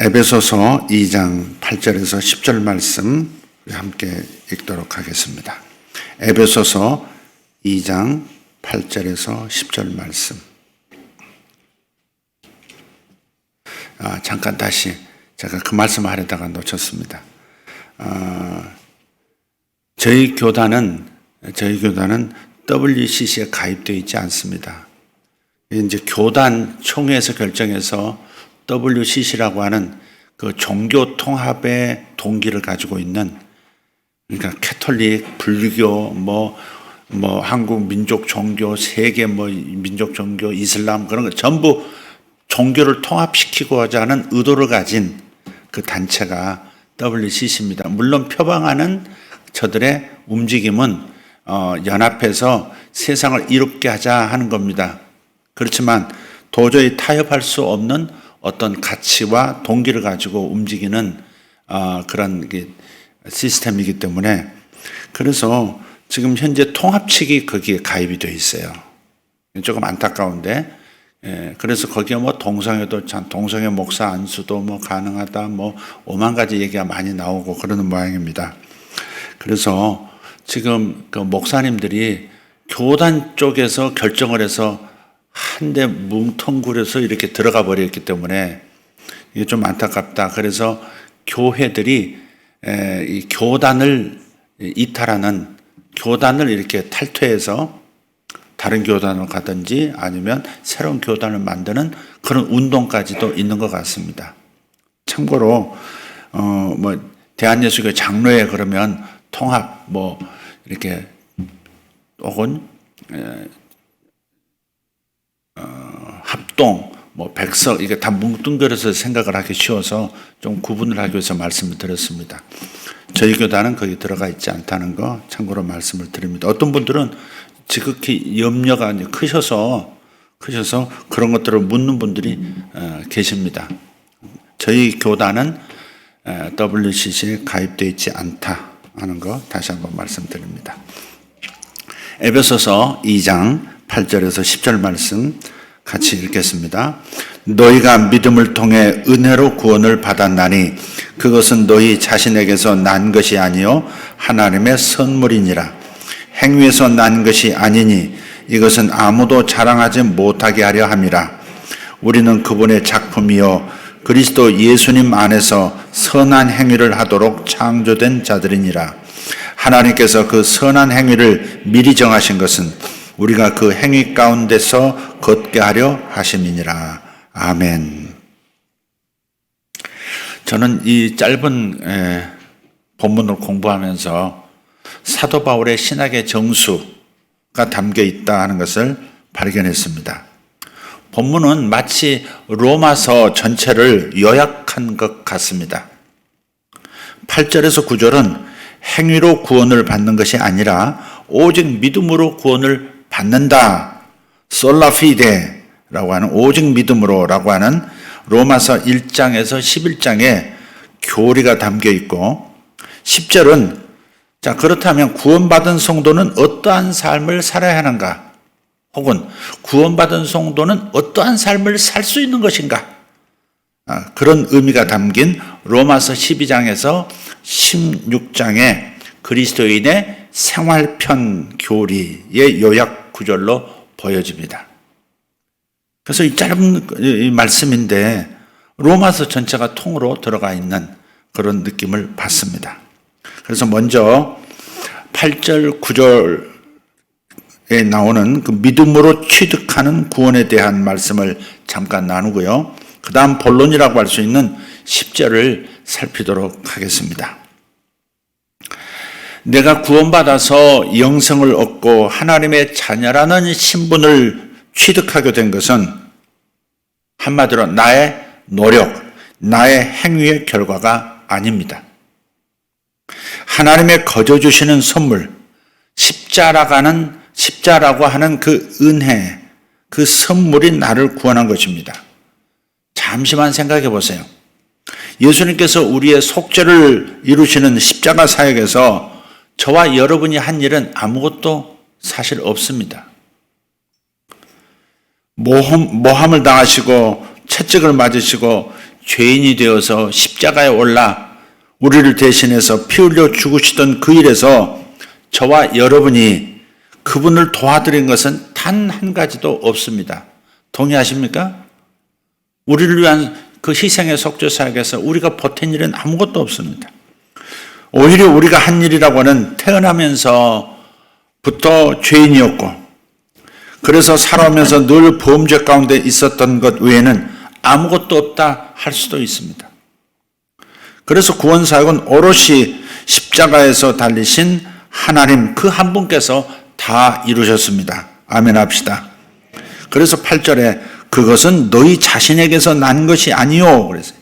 에베소서 2장 8절에서 10절 말씀 함께 읽도록 하겠습니다. 에베소서 2장 8절에서 10절 말씀. 잠깐 다시 제가 그 말씀을 하려다가 놓쳤습니다. 저희 교단은 WCC에 가입되어 있지 않습니다. 이제 교단 총회에서 결정해서 WCC라고 하는 그 종교 통합의 동기를 가지고 있는, 그러니까 캐톨릭, 불교, 한국 민족 종교, 세계 민족 종교, 이슬람 그런 거 전부 종교를 통합시키고자 하는 의도를 가진 그 단체가 WCC입니다. 물론 표방하는 저들의 움직임은 연합해서 세상을 이롭게 하자 하는 겁니다. 그렇지만 도저히 타협할 수 없는 어떤 가치와 동기를 가지고 움직이는 그런 시스템이기 때문에, 그래서 지금 현재 통합 측이 거기에 가입이 되어 있어요. 조금 안타까운데, 그래서 거기에 동성애도 동성애 목사 안수도 가능하다, 오만 가지 얘기가 많이 나오고 그러는 모양입니다. 그래서 지금 그 목사님들이 교단 쪽에서 결정을 해서 한데 뭉텅구려서 이렇게 들어가 버렸기 때문에 이게 좀 안타깝다. 그래서 교회들이 이 교단을 이탈하는, 교단을 이렇게 탈퇴해서 다른 교단으로 가든지 아니면 새로운 교단을 만드는 그런 운동까지도 있는 것 같습니다. 참고로 대한예수교 장로회 그러면 통합 이렇게 혹은 합동, 백석, 이게 다 뭉뚱그려서 생각을 하기 쉬워서 좀 구분을 하기 위해서 말씀을 드렸습니다. 저희 교단은 거기 들어가 있지 않다는 거 참고로 말씀을 드립니다. 어떤 분들은 지극히 염려가 크셔서 그런 것들을 묻는 분들이 계십니다. 저희 교단은 WCC에 가입되어 있지 않다 하는 거 다시 한번 말씀드립니다. 에베소서 2장 8절에서 10절 말씀 같이 읽겠습니다. 너희가 믿음을 통해 은혜로 구원을 받았나니 그것은 너희 자신에게서 난 것이 아니요 하나님의 선물이니라. 행위에서 난 것이 아니니 이것은 아무도 자랑하지 못하게 하려 함이라. 우리는 그분의 작품이요 그리스도 예수님 안에서 선한 행위를 하도록 창조된 자들이니라. 하나님께서 그 선한 행위를 미리 정하신 것은 우리가 그 행위 가운데서 걷게 하려 하심이니라. 아멘. 저는 이 짧은 본문을 공부하면서 사도 바울의 신학의 정수가 담겨 있다 하는 것을 발견했습니다. 본문은 마치 로마서 전체를 요약한 것 같습니다. 8절에서 9절은 행위로 구원을 받는 것이 아니라 오직 믿음으로 구원을 받는다. 솔라피데라고 하는 오직 믿음으로라고 하는 로마서 1장에서 11장에 교리가 담겨 있고, 10절은 자 그렇다면 구원받은 성도는 어떠한 삶을 살아야 하는가, 혹은 구원받은 성도는 어떠한 삶을 살 수 있는 것인가, 그런 의미가 담긴 로마서 12장에서 16장의 그리스도인의 생활편 교리의 요약 구절로 보여집니다. 그래서 이 짧은 말씀인데 로마서 전체가 통으로 들어가 있는 그런 느낌을 받습니다. 그래서 먼저 8절 9절에 나오는 그 믿음으로 취득하는 구원에 대한 말씀을 잠깐 나누고요. 그 다음 본론이라고 할 수 있는 10절을 살피도록 하겠습니다. 내가 구원받아서 영생을 얻고 하나님의 자녀라는 신분을 취득하게 된 것은 한마디로 나의 노력, 나의 행위의 결과가 아닙니다. 하나님의 거저 주시는 선물, 십자라고 하는 그 은혜, 그 선물이 나를 구원한 것입니다. 잠시만 생각해 보세요. 예수님께서 우리의 속죄를 이루시는 십자가 사역에서 저와 여러분이 한 일은 아무것도 사실 없습니다. 모함을 당하시고 채찍을 맞으시고 죄인이 되어서 십자가에 올라 우리를 대신해서 피 흘려 죽으시던 그 일에서 저와 여러분이 그분을 도와드린 것은 단 한 가지도 없습니다. 동의하십니까? 우리를 위한 그 희생의 속죄 사역에서 우리가 보탠 일은 아무것도 없습니다. 오히려 우리가 한 일이라고는 태어나면서부터 죄인이었고, 그래서 살아오면서 늘 범죄 가운데 있었던 것 외에는 아무것도 없다 할 수도 있습니다. 그래서 구원 사역은 오롯이 십자가에서 달리신 하나님 그 한 분께서 다 이루셨습니다. 아멘 합시다. 그래서 8절에 그것은 너희 자신에게서 난 것이 아니요. 그래서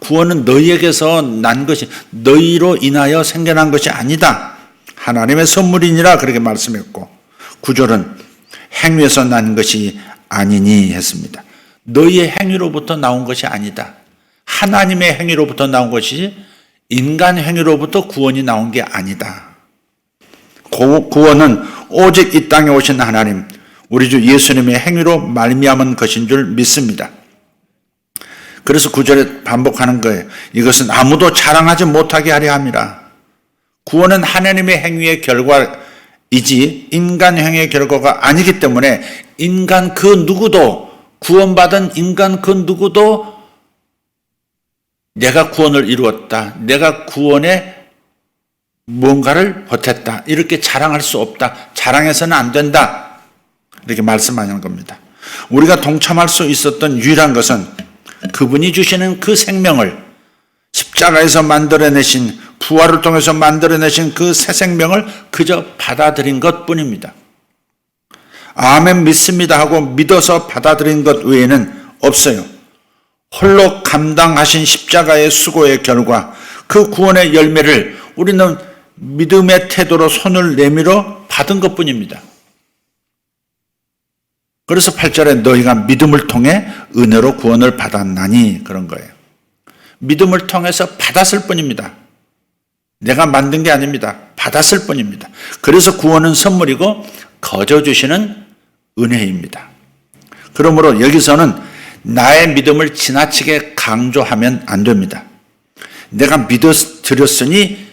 구원은 너희에게서 난 것이, 너희로 인하여 생겨난 것이 아니다. 하나님의 선물이니라 그렇게 말씀했고, 9절은 행위에서 난 것이 아니니 했습니다. 너희의 행위로부터 나온 것이 아니다. 하나님의 행위로부터 나온 것이지 인간 행위로부터 구원이 나온 게 아니다. 구원은 오직 이 땅에 오신 하나님, 우리 주 예수님의 행위로 말미암은 것인 줄 믿습니다. 그래서 9절에 반복하는 거예요. 이것은 아무도 자랑하지 못하게 하려 함이라. 구원은 하나님의 행위의 결과이지 인간 행위의 결과가 아니기 때문에 인간 그 누구도, 구원받은 인간 그 누구도 내가 구원을 이루었다, 내가 구원에 뭔가를 보탰다, 이렇게 자랑할 수 없다, 자랑해서는 안 된다, 이렇게 말씀하는 겁니다. 우리가 동참할 수 있었던 유일한 것은 그분이 주시는 그 생명을, 십자가에서 만들어내신, 부활을 통해서 만들어내신 그 새 생명을 그저 받아들인 것뿐입니다. 아멘 믿습니다 하고 믿어서 받아들인 것 외에는 없어요. 홀로 감당하신 십자가의 수고의 결과, 그 구원의 열매를 우리는 믿음의 태도로 손을 내밀어 받은 것뿐입니다. 그래서 8절에 너희가 믿음을 통해 은혜로 구원을 받았나니, 그런 거예요. 믿음을 통해서 받았을 뿐입니다. 내가 만든 게 아닙니다. 받았을 뿐입니다. 그래서 구원은 선물이고 거저 주시는 은혜입니다. 그러므로 여기서는 나의 믿음을 지나치게 강조하면 안 됩니다. 내가 믿어드렸으니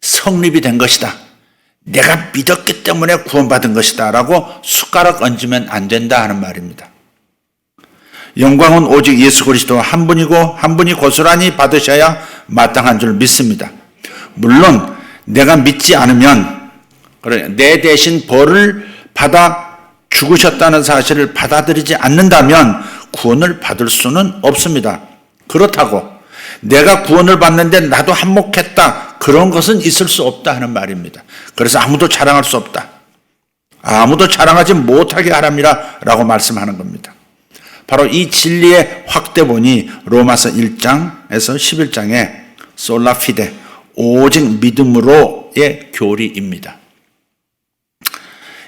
성립이 된 것이다, 내가 믿었기 때문에 구원받은 것이다 라고 숟가락 얹으면 안 된다 하는 말입니다. 영광은 오직 예수 그리스도 한 분이고 한 분이 고스란히 받으셔야 마땅한 줄 믿습니다. 물론 내가 믿지 않으면, 내 대신 벌을 받아 죽으셨다는 사실을 받아들이지 않는다면 구원을 받을 수는 없습니다. 그렇다고 내가 구원을 받는데 나도 한몫했다, 그런 것은 있을 수 없다 하는 말입니다. 그래서 아무도 자랑할 수 없다, 아무도 자랑하지 못하게 하랍니다 라고 말씀하는 겁니다. 바로 이 진리의 확대본이 로마서 1장에서 11장의 솔라피데, 오직 믿음으로의 교리입니다.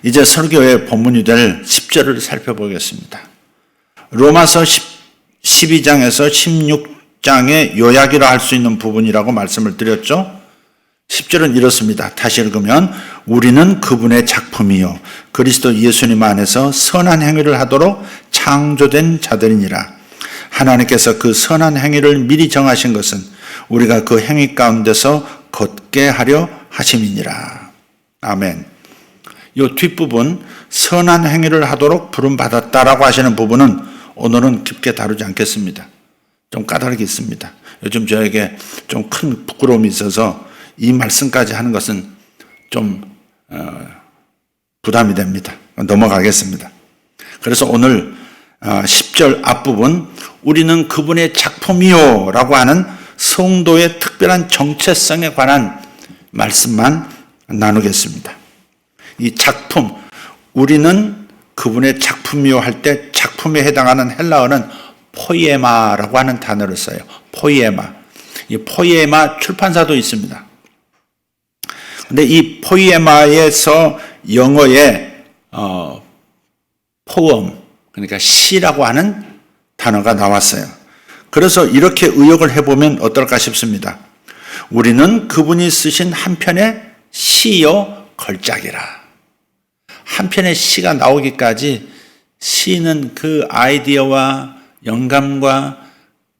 이제 설교의 본문이 될 10절을 살펴보겠습니다. 로마서 12장에서 16장의 요약이라 할 수 있는 부분이라고 말씀을 드렸죠. 10절은 이렇습니다. 다시 읽으면 우리는 그분의 작품이요 그리스도 예수님 안에서 선한 행위를 하도록 창조된 자들이니라. 하나님께서 그 선한 행위를 미리 정하신 것은 우리가 그 행위 가운데서 걷게 하려 하심이니라. 아멘. 이 뒷부분, 선한 행위를 하도록 부름받았다라고 하시는 부분은 오늘은 깊게 다루지 않겠습니다. 좀 까다롭게 있습니다. 요즘 저에게 좀 큰 부끄러움이 있어서 이 말씀까지 하는 것은 좀 부담이 됩니다. 넘어가겠습니다. 그래서 오늘 10절 앞부분, 우리는 그분의 작품이요 라고 하는 성도의 특별한 정체성에 관한 말씀만 나누겠습니다. 이 작품, 우리는 그분의 작품이요 할 때 작품에 해당하는 헬라어는 포이에마라고 하는 단어를 써요. 포이에마. 이 포이에마 출판사도 있습니다. 근데 이 포이에마에서 영어의 포엄, 그러니까 시라고 하는 단어가 나왔어요. 그래서 이렇게 의역을 해보면 어떨까 싶습니다. 우리는 그분이 쓰신 한 편의 시요 걸작이라. 한 편의 시가 나오기까지 시는 그 아이디어와 영감과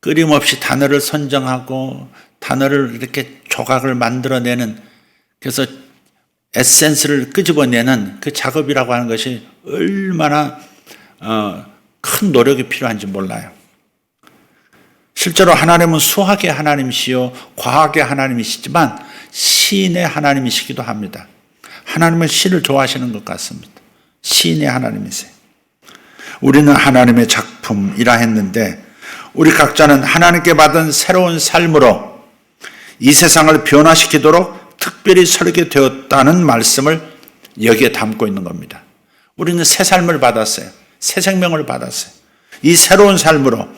끊임없이 단어를 선정하고 단어를 이렇게 조각을 만들어내는, 그래서 에센스를 끄집어내는 그 작업이라고 하는 것이 얼마나 큰 노력이 필요한지 몰라요. 실제로 하나님은 수학의 하나님이시요 과학의 하나님이시지만 시인의 하나님이시기도 합니다. 하나님은 시를 좋아하시는 것 같습니다. 시인의 하나님이세요. 우리는 하나님의 작품이라 했는데 우리 각자는 하나님께 받은 새로운 삶으로 이 세상을 변화시키도록 특별히 설계되었다는 말씀을 여기에 담고 있는 겁니다. 우리는 새 삶을 받았어요. 새 생명을 받았어요. 이 새로운 삶으로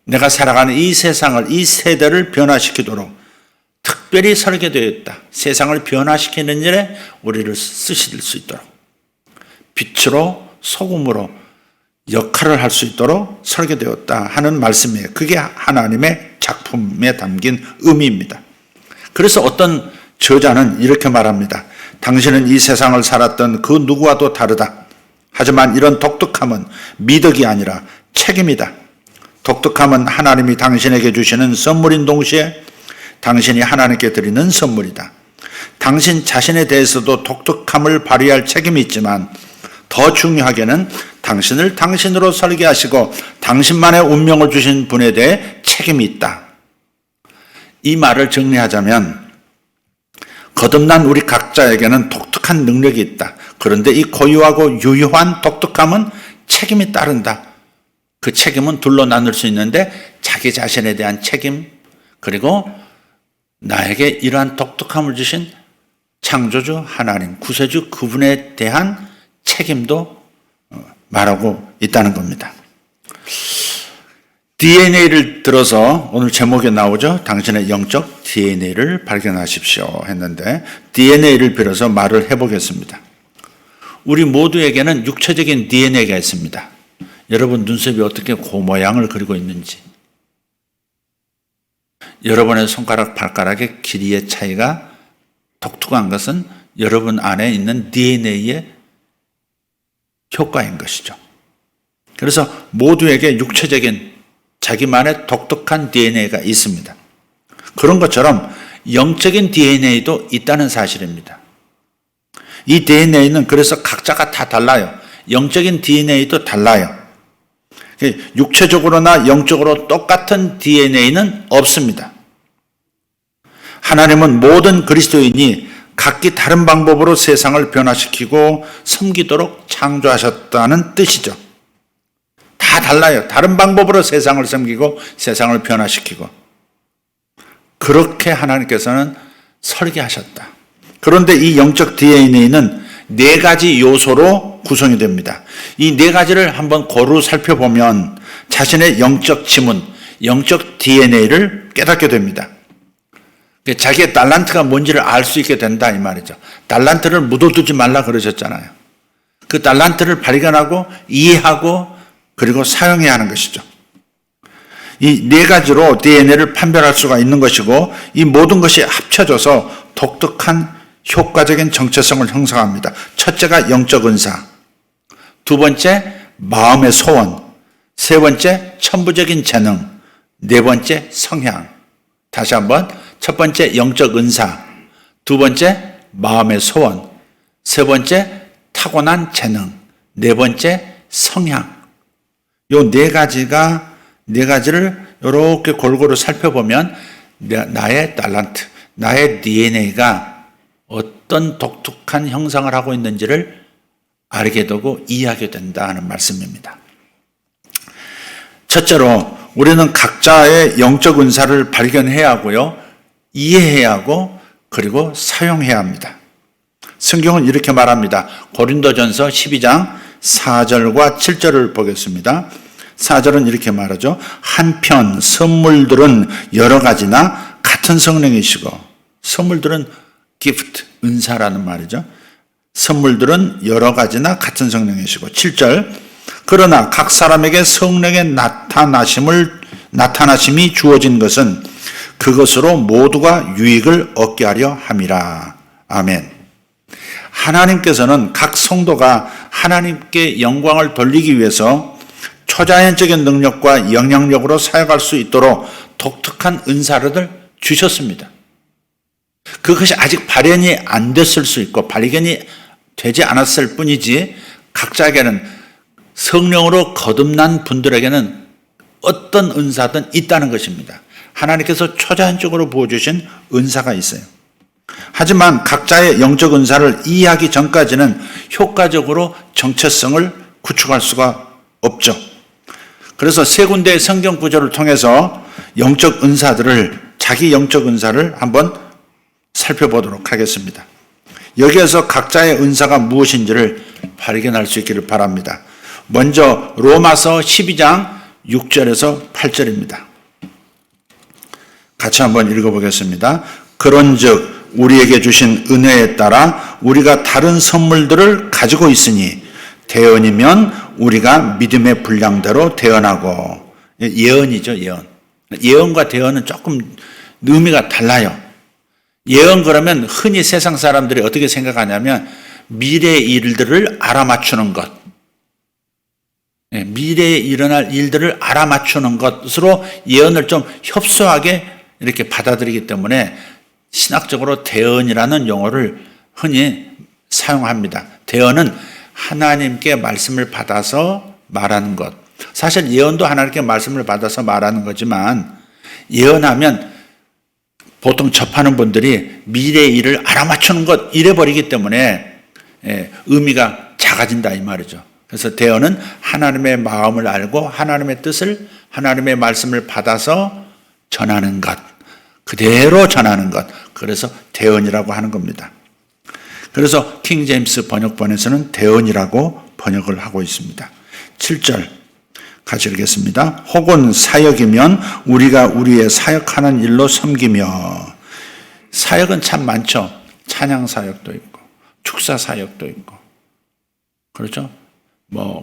내가 살아가는 이 세상을, 이 세대를 변화시키도록 특별히 설계되었다. 세상을 변화시키는 일에 우리를 쓰실 수 있도록, 빛으로 소금으로 역할을 할 수 있도록 설계되었다 하는 말씀이에요. 그게 하나님의 작품에 담긴 의미입니다. 그래서 어떤 저자는 이렇게 말합니다. 당신은 이 세상을 살았던 그 누구와도 다르다. 하지만 이런 독특함은 미덕이 아니라 책임이다. 독특함은 하나님이 당신에게 주시는 선물인 동시에 당신이 하나님께 드리는 선물이다. 당신 자신에 대해서도 독특함을 발휘할 책임이 있지만 더 중요하게는 당신을 당신으로 설계하시고 당신만의 운명을 주신 분에 대해 책임이 있다. 이 말을 정리하자면 거듭난 우리 각자에게는 독특한 능력이 있다. 그런데 이 고유하고 유효한 독특함은 책임이 따른다. 그 책임은 둘로 나눌 수 있는데 자기 자신에 대한 책임, 그리고 나에게 이러한 독특함을 주신 창조주 하나님, 구세주 그분에 대한 책임도 말하고 있다는 겁니다. DNA를 들어서 오늘 제목에 나오죠. 당신의 영적 DNA를 발견하십시오 했는데 DNA를 빌어서 말을 해보겠습니다. 우리 모두에게는 육체적인 DNA가 있습니다. 여러분 눈썹이 어떻게 그 모양을 그리고 있는지, 여러분의 손가락, 발가락의 길이의 차이가 독특한 것은 여러분 안에 있는 DNA의 효과인 것이죠. 그래서 모두에게 육체적인 자기만의 독특한 DNA가 있습니다. 그런 것처럼 영적인 DNA도 있다는 사실입니다. 이 DNA는 그래서 각자가 다 달라요. 영적인 DNA도 달라요. 육체적으로나 영적으로 똑같은 DNA는 없습니다. 하나님은 모든 그리스도인이 각기 다른 방법으로 세상을 변화시키고 섬기도록 창조하셨다는 뜻이죠. 다 달라요. 다른 방법으로 세상을 섬기고 세상을 변화시키고 그렇게 하나님께서는 설계하셨다. 그런데 이 영적 DNA는 4가지 요소로 구성이 됩니다. 이 4가지를 한번 고루 살펴보면 자신의 영적 지문, 영적 DNA를 깨닫게 됩니다. 자기의 달란트가 뭔지를 알 수 있게 된다 이 말이죠. 달란트를 묻어두지 말라 그러셨잖아요. 그 달란트를 발견하고 이해하고 그리고 사용해야 하는 것이죠. 이 4가지로 DNA를 판별할 수가 있는 것이고 이 모든 것이 합쳐져서 독특한 효과적인 정체성을 형성합니다. 첫째가 영적 은사, 두 번째 마음의 소원, 세 번째 천부적인 재능, 네 번째 성향. 다시 한번, 첫 번째 영적 은사, 두 번째 마음의 소원, 세 번째 타고난 재능, 네 번째 성향. 요 4가지를 이렇게 골고루 살펴보면 나의 달란트, 나의 DNA가 어떤 독특한 형상을 하고 있는지를 알게 되고 이해하게 된다는 말씀입니다. 첫째로 우리는 각자의 영적 은사를 발견해야 하고요, 이해해야 하고 그리고 사용해야 합니다. 성경은 이렇게 말합니다. 고린도전서 12장 4절과 7절을 보겠습니다. 4절은 이렇게 말하죠. 한편 선물들은 여러 가지나 같은 성령이시고, 선물들은 gift, 은사라는 말이죠. 선물들은 여러 가지나 같은 성령이시고, 7절 그러나 각 사람에게 성령의 나타나심이 주어진 것은 그것으로 모두가 유익을 얻게 하려 함이라. 아멘. 하나님께서는 각 성도가 하나님께 영광을 돌리기 위해서 초자연적인 능력과 영향력으로 사역할 수 있도록 독특한 은사를 주셨습니다. 그것이 아직 발현이 안 됐을 수 있고 발견이 되지 않았을 뿐이지 각자에게는 성령으로 거듭난 분들에게는 어떤 은사든 있다는 것입니다. 하나님께서 초자연적으로 부어주신 은사가 있어요. 하지만 각자의 영적 은사를 이해하기 전까지는 효과적으로 정체성을 구축할 수가 없죠. 그래서 세 군데의 성경 구절을 통해서 영적 은사들을, 자기 영적 은사를 한번 살펴보도록 하겠습니다. 여기에서 각자의 은사가 무엇인지를 발견할 수 있기를 바랍니다. 먼저 로마서 12장 6절에서 8절입니다. 같이 한번 읽어보겠습니다. 그런즉 우리에게 주신 은혜에 따라 우리가 다른 선물들을 가지고 있으니 대언이면 우리가 믿음의 분량대로 대언하고, 예언이죠, 예언. 예언과 대언은 조금 의미가 달라요. 예언 그러면 흔히 세상 사람들이 어떻게 생각하냐면 미래의 일들을 알아맞추는 것, 미래에 일어날 일들을 알아맞추는 것으로 예언을 좀 협소하게 이렇게 받아들이기 때문에 신학적으로 대언이라는 용어를 흔히 사용합니다. 대언은 하나님께 말씀을 받아서 말하는 것. 사실 예언도 하나님께 말씀을 받아서 말하는 거지만 예언하면 보통 접하는 분들이 미래의 일을 알아맞추는 것 이래버리기 때문에 의미가 작아진다 이 말이죠. 그래서 대언은 하나님의 마음을 알고 하나님의 뜻을, 하나님의 말씀을 받아서 전하는 것, 그대로 전하는 것. 그래서 대언이라고 하는 겁니다. 그래서 킹 제임스 번역본에서는 대언이라고 번역을 하고 있습니다. 7절 같이 읽겠습니다. 혹은 사역이면 우리가 우리의 사역하는 일로 섬기며. 사역은 참 많죠. 찬양 사역도 있고 축사 사역도 있고 그렇죠.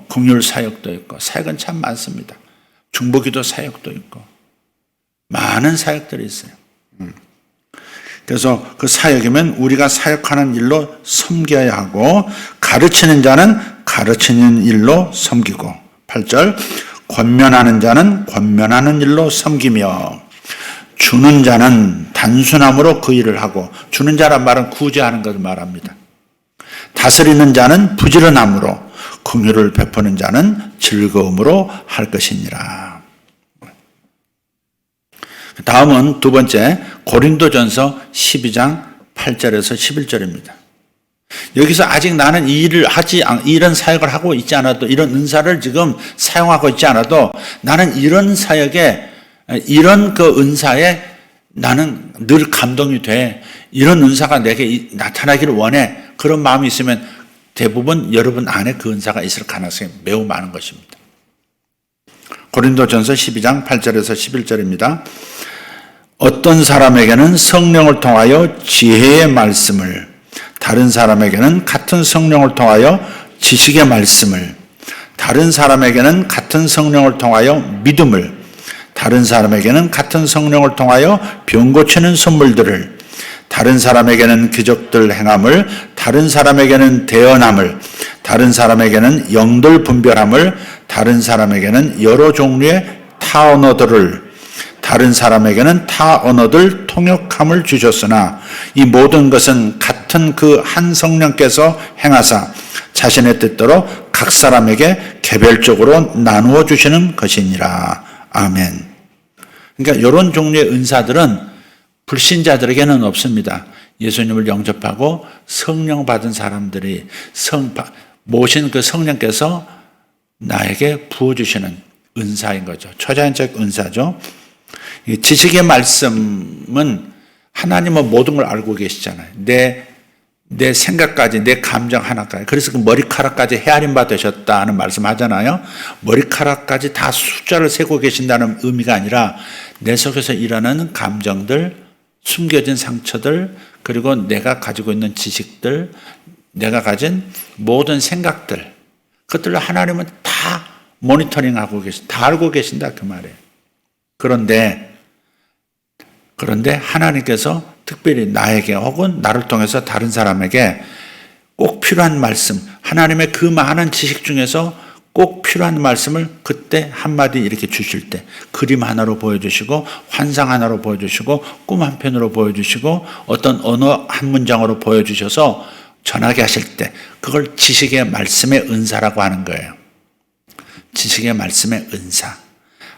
긍휼 사역도 있고 사역은 참 많습니다. 중보기도 사역도 있고 많은 사역들이 있어요. 그래서 그 사역이면 우리가 사역하는 일로 섬겨야 하고 가르치는 자는 가르치는 일로 섬기고 8절 권면하는 자는 권면하는 일로 섬기며 주는 자는 단순함으로 그 일을 하고 주는 자란 말은 구제하는 것을 말합니다. 다스리는 자는 부지런함으로 긍휼을 베푸는 자는 즐거움으로 할 것이니라. 다음은 두 번째 고린도전서 12장 8절에서 11절입니다. 여기서 아직 나는 이 일을 이런 사역을 하고 있지 않아도 이런 은사를 지금 사용하고 있지 않아도 나는 이런 사역에 이런 그 은사에 나는 늘 감동이 돼. 이런 은사가 내게 나타나기를 원해. 그런 마음이 있으면 대부분 여러분 안에 그 은사가 있을 가능성이 매우 많은 것입니다. 고린도전서 12장 8절에서 11절입니다. 어떤 사람에게는 성령을 통하여 지혜의 말씀을, 다른 사람에게는 같은 성령을 통하여 지식의 말씀을, 다른 사람에게는 같은 성령을 통하여 믿음을, 다른 사람에게는 같은 성령을 통하여 병 고치는 선물들을, 다른 사람에게는 기적들 행함을, 다른 사람에게는 대언함을, 다른 사람에게는 영들 분별함을, 다른 사람에게는 여러 종류의 타 언어들을, 다른 사람에게는 타 언어들 통역함을 주셨으나 이 모든 것은 같은 그 한 성령께서 행하사 자신의 뜻대로 각 사람에게 개별적으로 나누어 주시는 것이니라. 아멘. 그러니까 이런 종류의 은사들은 불신자들에게는 없습니다. 예수님을 영접하고 성령 받은 사람들이 모신 그 성령께서 나에게 부어주시는 은사인 거죠. 초자연적 은사죠. 지식의 말씀은 하나님은 모든 걸 알고 계시잖아요. 내 생각까지, 내 감정 하나까지. 그래서 그 머리카락까지 헤아림 받으셨다는 말씀 하잖아요. 머리카락까지 다 숫자를 세고 계신다는 의미가 아니라 내 속에서 일어나는 감정들, 숨겨진 상처들, 그리고 내가 가지고 있는 지식들, 내가 가진 모든 생각들, 그것들을 하나님은 다 모니터링하고 다 알고 계신다 그 말이에요. 그런데 하나님께서 특별히 나에게 혹은 나를 통해서 다른 사람에게 꼭 필요한 말씀, 하나님의 그 많은 지식 중에서 꼭 필요한 말씀을 그때 한마디 이렇게 주실 때 그림 하나로 보여주시고 환상 하나로 보여주시고 꿈 한 편으로 보여주시고 어떤 언어 한 문장으로 보여주셔서 전하게 하실 때 그걸 지식의 말씀의 은사라고 하는 거예요. 지식의 말씀의 은사.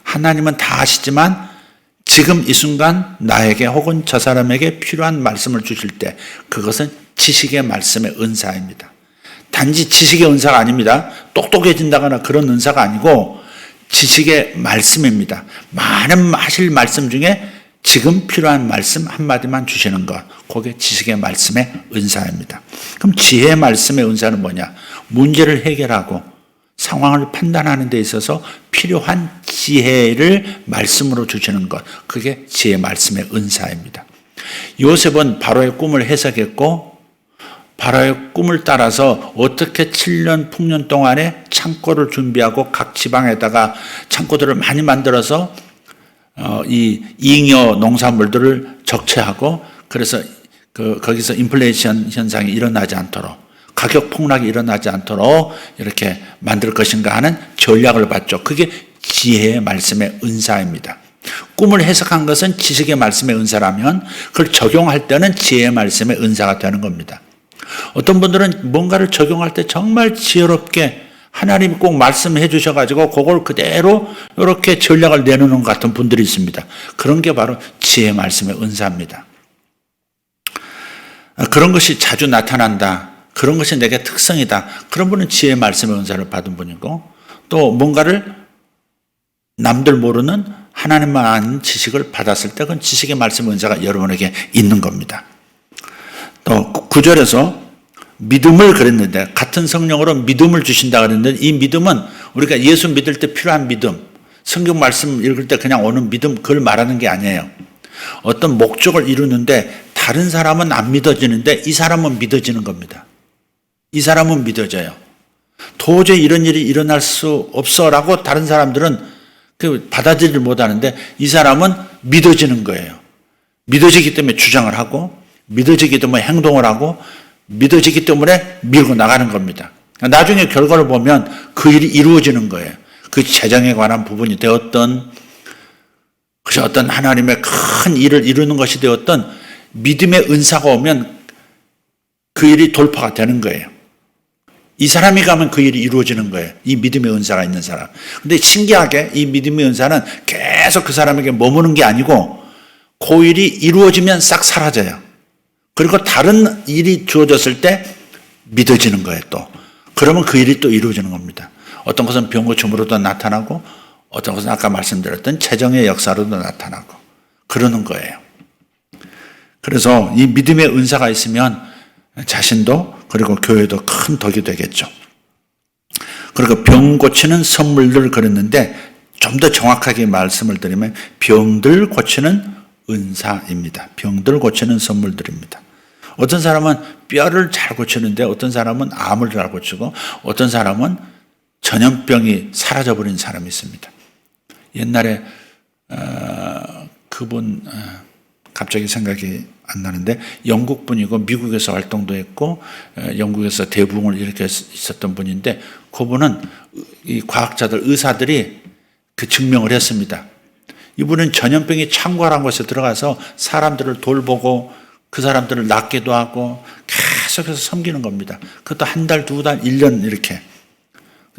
하나님은 다 아시지만 지금 이 순간 나에게 혹은 저 사람에게 필요한 말씀을 주실 때 그것은 지식의 말씀의 은사입니다. 단지 지식의 은사가 아닙니다. 똑똑해진다거나 그런 은사가 아니고 지식의 말씀입니다. 많은 하실 말씀 중에 지금 필요한 말씀 한마디만 주시는 것. 그게 지식의 말씀의 은사입니다. 그럼 지혜의 말씀의 은사는 뭐냐? 문제를 해결하고 상황을 판단하는 데 있어서 필요한 지혜를 말씀으로 주시는 것. 그게 지혜의 말씀의 은사입니다. 요셉은 바로의 꿈을 해석했고 바로의 꿈을 따라서 어떻게 7년 풍년 동안에 창고를 준비하고 각 지방에다가 창고들을 많이 만들어서 이 잉여 농산물들을 적체하고 그래서 거기서 인플레이션 현상이 일어나지 않도록 가격 폭락이 일어나지 않도록 이렇게 만들 것인가 하는 전략을 봤죠. 그게 지혜의 말씀의 은사입니다. 꿈을 해석한 것은 지식의 말씀의 은사라면 그걸 적용할 때는 지혜의 말씀의 은사가 되는 겁니다. 어떤 분들은 뭔가를 적용할 때 정말 지혜롭게 하나님이 꼭 말씀해 주셔가지고 그걸 그대로 이렇게 전략을 내놓는 것 같은 분들이 있습니다. 그런 게 바로 지혜의 말씀의 은사입니다. 그런 것이 자주 나타난다. 그런 것이 내게 특성이다. 그런 분은 지혜의 말씀의 은사를 받은 분이고 또 뭔가를 남들 모르는 하나님만 아는 지식을 받았을 때 그건 지식의 말씀의 은사가 여러분에게 있는 겁니다. 또 9절에서 믿음을 그랬는데 같은 성령으로 믿음을 주신다 그랬는데 이 믿음은 우리가 예수 믿을 때 필요한 믿음, 성경 말씀 읽을 때 그냥 오는 믿음 그걸 말하는 게 아니에요. 어떤 목적을 이루는데 다른 사람은 안 믿어지는데 이 사람은 믿어지는 겁니다. 이 사람은 믿어져요. 도저히 이런 일이 일어날 수 없어라고 다른 사람들은 받아들이지 못하는데 이 사람은 믿어지는 거예요. 믿어지기 때문에 주장을 하고 믿어지기 때문에 행동을 하고 믿어지기 때문에 밀고 나가는 겁니다. 나중에 결과를 보면 그 일이 이루어지는 거예요. 그 재정에 관한 부분이 되었던 그저 어떤 하나님의 큰 일을 이루는 것이 되었던 믿음의 은사가 오면 그 일이 돌파가 되는 거예요. 이 사람이 가면 그 일이 이루어지는 거예요. 이 믿음의 은사가 있는 사람. 근데 신기하게 이 믿음의 은사는 계속 그 사람에게 머무는 게 아니고 그 일이 이루어지면 싹 사라져요. 그리고 다른 일이 주어졌을 때 믿어지는 거예요, 또. 그러면 그 일이 또 이루어지는 겁니다. 어떤 것은 병고침으로도 나타나고, 어떤 것은 아까 말씀드렸던 재정의 역사로도 나타나고, 그러는 거예요. 그래서 이 믿음의 은사가 있으면 자신도 그리고 교회도 큰 덕이 되겠죠. 그리고 병 고치는 선물들 그랬는데 좀 더 정확하게 말씀을 드리면 병들 고치는 은사입니다. 병들 고치는 선물들입니다. 어떤 사람은 뼈를 잘 고치는데 어떤 사람은 암을 잘 고치고 어떤 사람은 전염병이 사라져버린 사람이 있습니다. 옛날에 그분 갑자기 생각이 안 나는데 영국 분이고 미국에서 활동도 했고 영국에서 대부흥을 이렇게 있었던 분인데 그분은 이 과학자들 의사들이 그 증명을 했습니다. 이분은 전염병이 창궐한 곳에 들어가서 사람들을 돌보고 그 사람들을 낫기도 하고 계속해서 섬기는 겁니다. 그것도 한 달, 두 달, 1년 이렇게.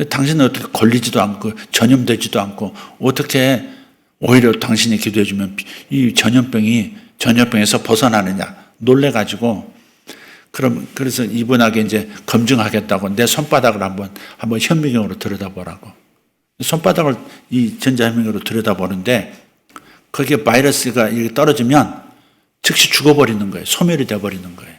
당신은 어떻게 걸리지도 않고 전염되지도 않고 어떻게 오히려 당신이 기도해 주면 이 전염병에서 벗어나느냐 놀래가지고 그래서 이분에게 이제 검증하겠다고 내 손바닥을 한번 현미경으로 들여다보라고. 손바닥을 이 전자현미경으로 들여다보는데 거기에 바이러스가 이렇게 떨어지면 즉시 죽어버리는 거예요. 소멸이 돼버리는 거예요.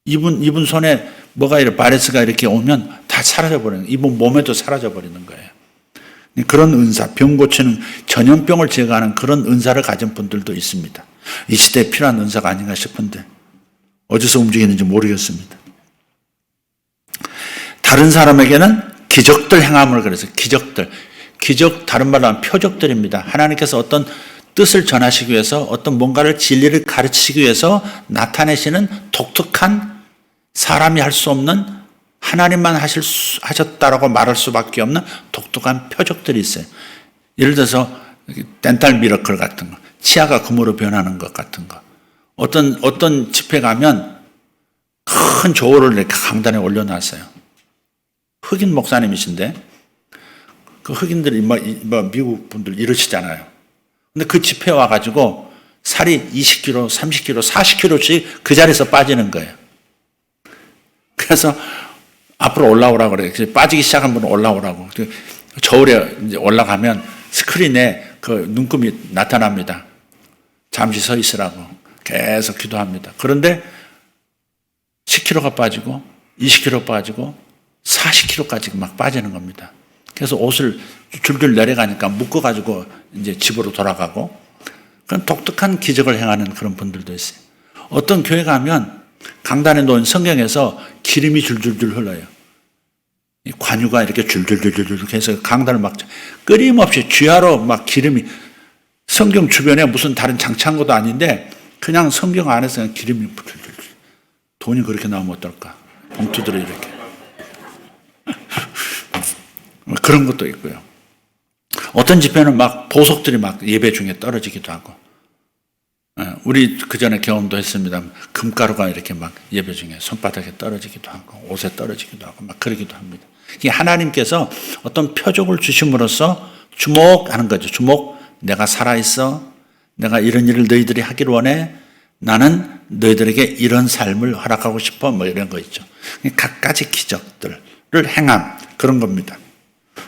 이분 손에 뭐가 이렇게 바이러스가 이렇게 오면 다 사라져버리는 거예요. 이분 몸에도 사라져버리는 거예요. 그런 은사, 병 고치는 전염병을 제거하는 그런 은사를 가진 분들도 있습니다. 이 시대에 필요한 은사가 아닌가 싶은데 어디서 움직이는지 모르겠습니다. 다른 사람에게는 기적들 행함을 그래서 기적 다른 말로 하면 표적들입니다. 하나님께서 어떤 뜻을 전하시기 위해서 어떤 뭔가를 진리를 가르치시기 위해서 나타내시는 독특한 사람이 할 수 없는 하나님만 하셨다라고 말할 수밖에 없는 독특한 표적들이 있어요. 예를 들어서 덴탈 미러클 같은 거, 치아가 금으로 변하는 것 같은 거. 어떤 집회 가면 큰 조를 이렇게 강단에 올려놨어요. 흑인 목사님이신데 그 흑인들이 미국 분들 이러시잖아요. 근데 그 집회 와가지고 살이 20kg, 30kg, 40kg씩 그 자리에서 빠지는 거예요. 그래서 앞으로 올라오라고 그래요. 빠지기 시작하면 올라오라고. 저울에 이제 올라가면 스크린에 그 눈금이 나타납니다. 잠시 서 있으라고. 계속 기도합니다. 그런데 10kg가 빠지고 20kg 빠지고 40kg까지 막 빠지는 겁니다. 그래서 옷을 줄줄 내려가니까 묶어가지고 이제 집으로 돌아가고 그런 독특한 기적을 행하는 그런 분들도 있어요. 어떤 교회 가면 강단에 놓은 성경에서 기름이 줄줄줄 흘러요. 관유가 이렇게 줄줄줄줄 해서 강단을 막 끊임없이 쥐하로 막 기름이 성경 주변에 무슨 다른 장치한 것도 아닌데 그냥 성경 안에서 그냥 기름이 줄줄줄. 돈이 그렇게 나오면 어떨까? 봉투들이 이렇게. 그런 것도 있고요. 어떤 집회는 막 보석들이 막 예배 중에 떨어지기도 하고. 우리 그 전에 경험도 했습니다. 금가루가 이렇게 막 예배 중에 손바닥에 떨어지기도 하고 옷에 떨어지기도 하고 막 그러기도 합니다. 이게 하나님께서 어떤 표적을 주심으로써 주목하는 거죠. 주목. 내가 살아있어. 내가 이런 일을 너희들이 하기를 원해. 나는 너희들에게 이런 삶을 허락하고 싶어. 뭐 이런 거 있죠. 갖가지 기적들을 행함. 그런 겁니다.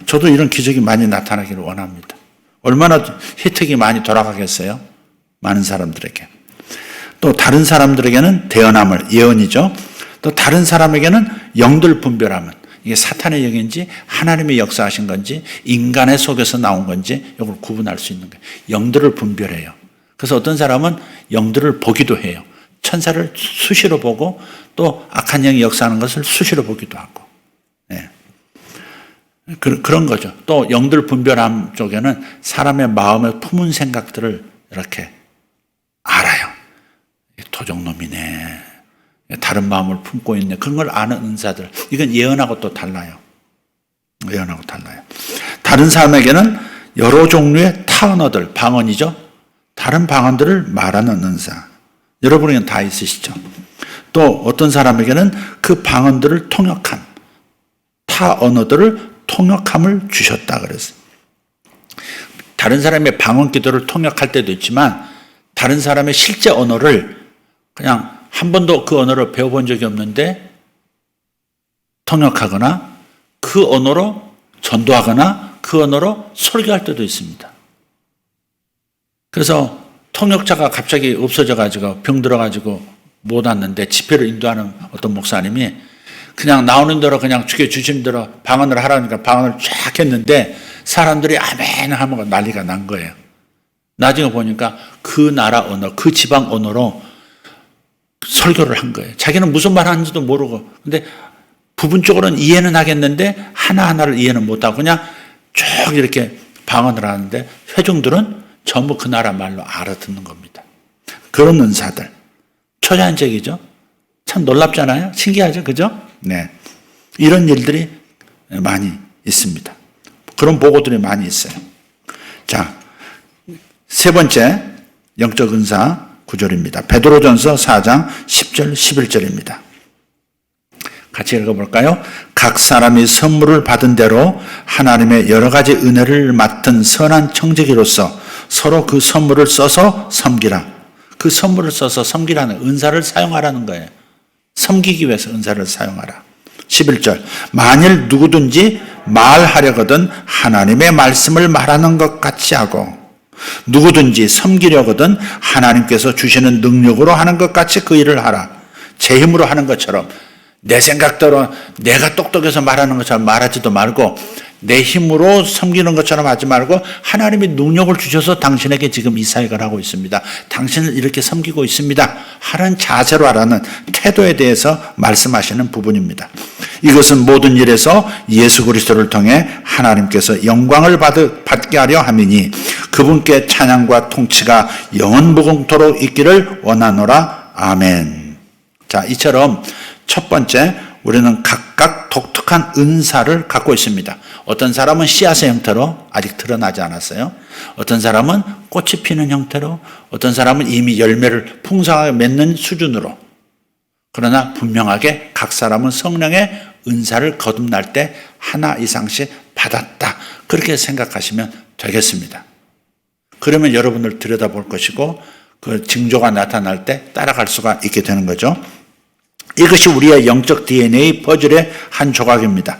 저도 이런 기적이 많이 나타나기를 원합니다. 얼마나 혜택이 많이 돌아가겠어요? 많은 사람들에게. 또 다른 사람들에게는 대언함을, 예언이죠. 또 다른 사람에게는 영들 분별함을. 이게 사탄의 영인지 하나님의 역사하신 건지 인간의 속에서 나온 건지 이걸 구분할 수 있는 거예요. 영들을 분별해요. 그래서 어떤 사람은 영들을 보기도 해요. 천사를 수시로 보고 또 악한 영이 역사하는 것을 수시로 보기도 하고. 네. 그런 거죠. 또 영들 분별함 쪽에는 사람의 마음에 품은 생각들을 이렇게 알아요. 도적놈이네. 다른 마음을 품고 있네. 그런 걸 아는 은사들. 이건 예언하고 또 달라요. 예언하고 달라요. 다른 사람에게는 여러 종류의 타 언어들, 방언이죠. 다른 방언들을 말하는 은사. 여러분에게는 다 있으시죠. 또 어떤 사람에게는 그 방언들을 통역함, 타 언어들을 통역함을 주셨다 그랬어요. 다른 사람의 방언 기도를 통역할 때도 있지만 다른 사람의 실제 언어를 그냥 한 번도 그 언어를 배워본 적이 없는데 통역하거나 그 언어로 전도하거나 그 언어로 설교할 때도 있습니다. 그래서 통역자가 갑자기 없어져가지고 병 들어가지고 못 왔는데 집회를 인도하는 어떤 목사님이 그냥 나오는 대로 그냥 주신 대로 방언을 하라니까 방언을 쫙 했는데 사람들이 아멘 하면 난리가 난 거예요. 나중에 보니까 그 나라 언어, 그 지방 언어로 설교를 한 거예요. 자기는 무슨 말 하는지도 모르고. 근데 부분적으로는 이해는 하겠는데 하나하나를 이해는 못하고 그냥 쭉 이렇게 방언을 하는데 회중들은 전부 그 나라 말로 알아듣는 겁니다. 그런 은사들. 초자연적이죠? 참 놀랍잖아요? 신기하죠? 그죠? 네. 이런 일들이 많이 있습니다. 그런 보고들이 많이 있어요. 자, 세 번째 영적 은사 구절입니다. 베드로전서 4장 10절 11절입니다. 같이 읽어볼까요? 각 사람이 선물을 받은 대로 하나님의 여러 가지 은혜를 맡은 선한 청지기로서 서로 그 선물을 써서 섬기라. 그 선물을 써서 섬기라는 은사를 사용하라는 거예요. 섬기기 위해서 은사를 사용하라. 11절 만일 누구든지 말하려거든 하나님의 말씀을 말하는 것 같이 하고 누구든지 섬기려거든 하나님께서 주시는 능력으로 하는 것 같이 그 일을 하라. 제 힘으로 하는 것처럼 내 생각대로 내가 똑똑해서 말하는 것처럼 말하지도 말고 내 힘으로 섬기는 것처럼 하지 말고 하나님이 능력을 주셔서 당신에게 지금 이 사역을 하고 있습니다. 당신을 이렇게 섬기고 있습니다. 하는 자세로 하라는 태도에 대해서 말씀하시는 부분입니다. 이것은 모든 일에서 예수 그리스도를 통해 하나님께서 영광을 받게 하려 함이니 그분께 찬양과 통치가 영원무궁토록 있기를 원하노라. 아멘. 자, 이처럼 첫 번째 우리는 각각 독특한 은사를 갖고 있습니다. 어떤 사람은 씨앗의 형태로 아직 드러나지 않았어요. 어떤 사람은 꽃이 피는 형태로, 어떤 사람은 이미 열매를 풍성하게 맺는 수준으로. 그러나 분명하게 각 사람은 성령의 은사를 거듭날 때 하나 이상씩 받았다. 그렇게 생각하시면 되겠습니다. 그러면 여러분을 들여다볼 것이고 그 징조가 나타날 때 따라갈 수가 있게 되는 거죠. 이것이 우리의 영적 DNA 퍼즐의 한 조각입니다.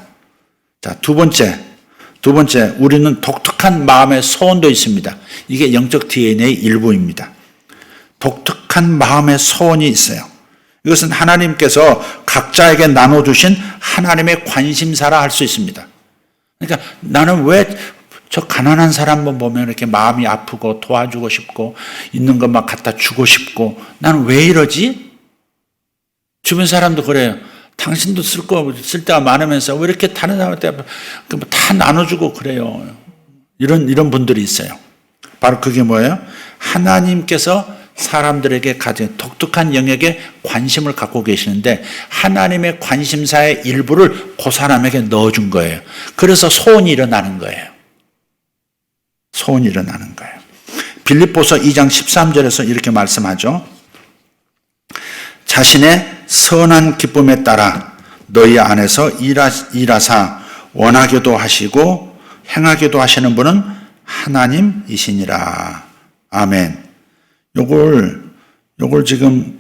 자, 두 번째, 우리는 독특한 마음의 소원도 있습니다. 이게 영적 DNA 일부입니다. 독특한 마음의 소원이 있어요. 이것은 하나님께서 각자에게 나눠주신 하나님의 관심사라 할 수 있습니다. 그러니까 나는 왜 저 가난한 사람만 보면 이렇게 마음이 아프고 도와주고 싶고 있는 것만 갖다 주고 싶고 나는 왜 이러지? 주변 사람도 그래요. 당신도 쓸 데가 많으면서 왜 이렇게 다른 사람한테 다 나눠주고 그래요. 이런 분들이 있어요. 바로 그게 뭐예요? 하나님께서 사람들에게 가진 독특한 영역에 관심을 갖고 계시는데 하나님의 관심사의 일부를 그 사람에게 넣어준 거예요. 그래서 소원이 일어나는 거예요. 소원이 일어나는 거예요. 빌립보서 2장 13절에서 이렇게 말씀하죠. 자신의 선한 기쁨에 따라 너희 안에서 일하사 원하게도 하시고 행하게도 하시는 분은 하나님이시니라. 아멘. 요걸 지금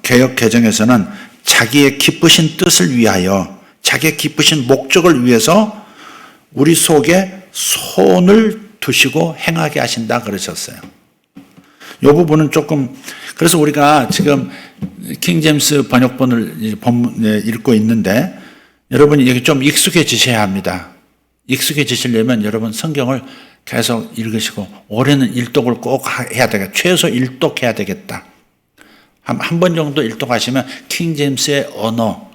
개역 개정에서는 자기의 기쁘신 뜻을 위하여 자기의 기쁘신 목적을 위해서 우리 속에 손을 두시고 행하게 하신다 그러셨어요. 이 부분은 조금 그래서 우리가 지금 킹제임스 번역본을 읽고 있는데 여러분이 여기 좀 익숙해지셔야 합니다. 익숙해지시려면 여러분 성경을 계속 읽으시고 올해는 일독을 꼭 해야 되겠다. 최소 일독해야 되겠다. 한 번 정도 일독하시면 킹제임스의 언어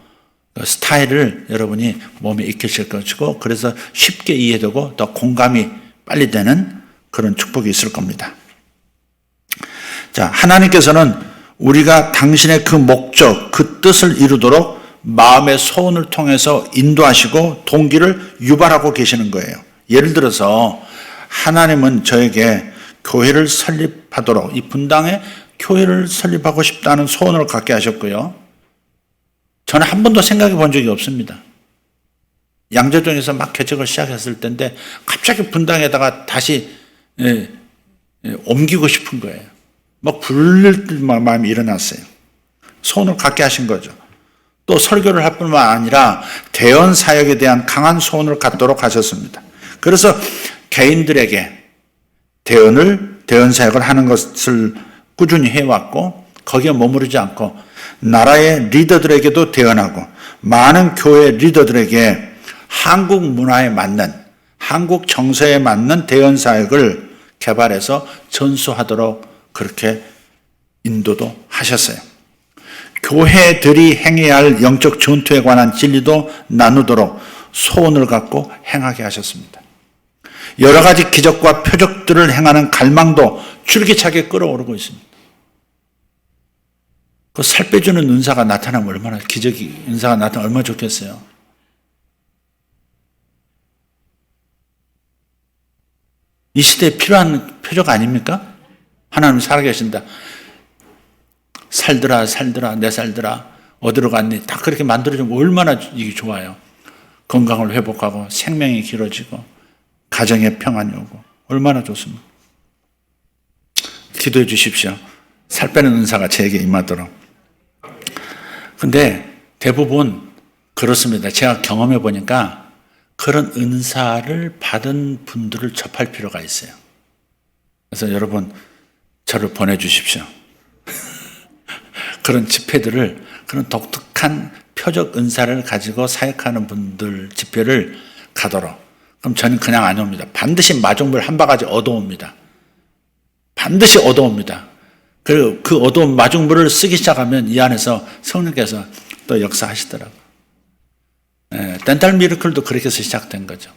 스타일을 여러분이 몸에 익히실 것이고 그래서 쉽게 이해되고 또 공감이 빨리 되는 그런 축복이 있을 겁니다. 자, 하나님께서는 우리가 당신의 그 목적, 그 뜻을 이루도록 마음의 소원을 통해서 인도하시고 동기를 유발하고 계시는 거예요. 예를 들어서 하나님은 저에게 교회를 설립하도록 이 분당에 교회를 설립하고 싶다는 소원을 갖게 하셨고요. 저는 한 번도 생각해 본 적이 없습니다. 양재동에서 막 개척을 시작했을 때인데 갑자기 분당에다가 다시 옮기고 싶은 거예요. 막 불릴 마음이 일어났어요. 소원을 갖게 하신 거죠. 또 설교를 할 뿐만 아니라 대언 사역에 대한 강한 소원을 갖도록 하셨습니다. 그래서 개인들에게 대언 사역을 하는 것을 꾸준히 해왔고 거기에 머무르지 않고 나라의 리더들에게도 대언하고 많은 교회 리더들에게 한국 문화에 맞는 한국 정서에 맞는 대언 사역을 개발해서 전수하도록 그렇게 인도도 하셨어요. 교회들이 행해야 할 영적 전투에 관한 진리도 나누도록 소원을 갖고 행하게 하셨습니다. 여러 가지 기적과 표적들을 행하는 갈망도 줄기차게 끌어오르고 있습니다. 그 살 빼주는 은사가 나타나면 얼마나 기적이 은사가 나타나면 얼마나 좋겠어요. 이 시대에 필요한 표적 아닙니까? 하나님 살아계신다. 살더라 내 살더라 어디로 갔니? 다 그렇게 만들어주면 얼마나 이게 좋아요. 건강을 회복하고 생명이 길어지고 가정에 평안이 오고 얼마나 좋습니까? 기도해 주십시오. 살 빼는 은사가 제게 임하도록. 근데 대부분 그렇습니다. 제가 경험해 보니까 그런 은사를 받은 분들을 접할 필요가 있어요. 그래서 여러분 저를 보내주십시오. 그런 집회들을 그런 독특한 표적 은사를 가지고 사역하는 분들 집회를 가도록. 그럼 저는 그냥 안 옵니다. 반드시 마중물 한 바가지 얻어옵니다. 반드시 얻어옵니다. 그리고 그 얻어온 마중물을 쓰기 시작하면 이 안에서 성령께서 또 역사하시더라고요. 덴탈 미러클도 그렇게 해서 시작된 거죠.